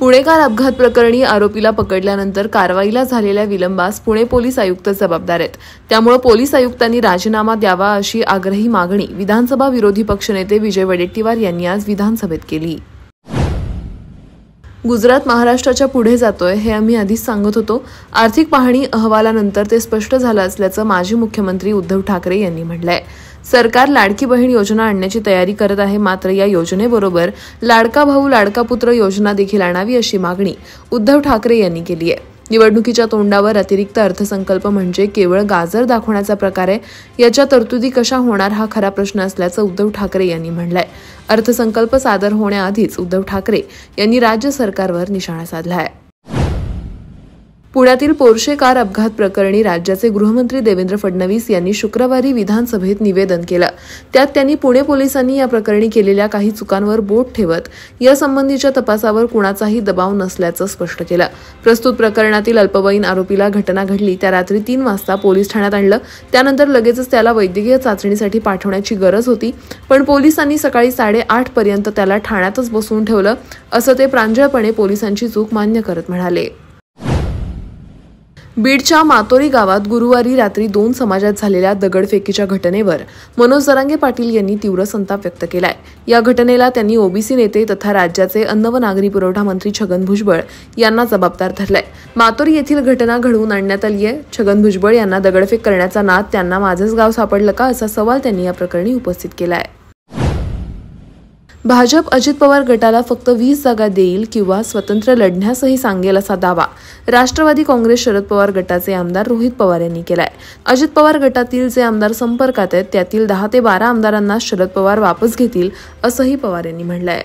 पुणेकार अपघात प्रकरणी आरोपीला पकडल्यानंतर कारवाईला झालेल्या विलंबास पुणे पोलीस आयुक्त जबाबदार आहेत। त्यामुळे पोलीस आयुक्तांनी राजीनामा द्यावा अशी आग्रही मागणी विधानसभा विरोधी पक्षनेते विजय वडेट्टीवार यांनी आज विधानसभेत केली। गुजरात महाराष्ट्राच्या पुढे जातोय हे आम्ही आधीच सांगत होतो। आर्थिक पाहणी अहवालानंतर ते स्पष्ट झालं असल्याचं माजी मुख्यमंत्री उद्धव ठाकरे यांनी म्हटलंय। सरकार लाडकी बहीण योजना आणण्याची तयारी करत आहे, मात्र या योजनेबरोबर लाडका भाऊ लाडका पुत्र योजना देखील आणावी अशी मागणी उद्धव ठाकरे यांनी केली आहे। निवडणुकीच्या तोंडावर अतिरिक्त अर्थसंकल्प म्हणजे केवळ गाजर दाखवण्याचा प्रकार आहे। याच्या तरतुदी कशा होणार हा खरा प्रश्न असल्याचं उद्धव ठाकरे यांनी म्हटलंय। अर्थसंकल्प सादर होण्याआधीच उद्धव ठाकरे यांनी राज्य सरकारवर निशाणा साधलाय। पुण्यातील पोर्शे कार अपघात प्रकरणी राज्याचे गृहमंत्री देवेंद्र फडणवीस यांनी शुक्रवारी विधानसभेत निवेदन केलं। त्यात त्यांनी पुणे पोलिसांनी या प्रकरणी केलेल्या काही चुकांवर बोट ठेवत यासंबंधीच्या तपासावर कुणाचाही दबाव नसल्याचं स्पष्ट केलं। प्रस्तुत प्रकरणातील अल्पवयीन आरोपीला घटना घडली त्या रात्री 3 वाजता पोलीस ठाण्यात आणलं। त्यानंतर लगेचच त्याला वैद्यकीय चाचणीसाठी पाठवण्याची गरज होती, पण पोलिसांनी सकाळी 8:30 पर्यंत त्याला ठाण्यातच बसवून ठेवलं असं ते प्रांजळपणे पोलिसांची चूक मान्य करत म्हणाले। बीडच्या मातोरी गावात गुरुवारी रात्री 2 समाजात झालेल्या दगडफेकीच्या घटनेवर मनोज जरांगे पाटील यांनी तीव्र संताप व्यक्त केलाय। या घटनेला त्यांनी ओबीसी नेते तथा राज्याचे अन्न व नागरी पुरवठा मंत्री छगन भुजबळ यांना जबाबदार धरलाय। मातोरी येथील घटना घडवून आणण्यात आली आहे। छगन भुजबळ यांना दगडफेक करण्याचा नाद त्यांना माझंच गाव सापडलं का असा सवाल त्यांनी या प्रकरणी उपस्थित केलाय। भाजप अजित पवार गटाला फक्त 20 जागा देईल किंवा स्वतंत्र लढण्यासही सांगेल असा दावा राष्ट्रवादी काँग्रेस शरद पवार गटाचे आमदार रोहित पवार यांनी केलाय। अजित पवार गटातील जे आमदार संपर्कात आहेत त्यातील 10 ते 12 आमदारांना शरद पवार वापस घेतील असंही पवार यांनी म्हटलंय।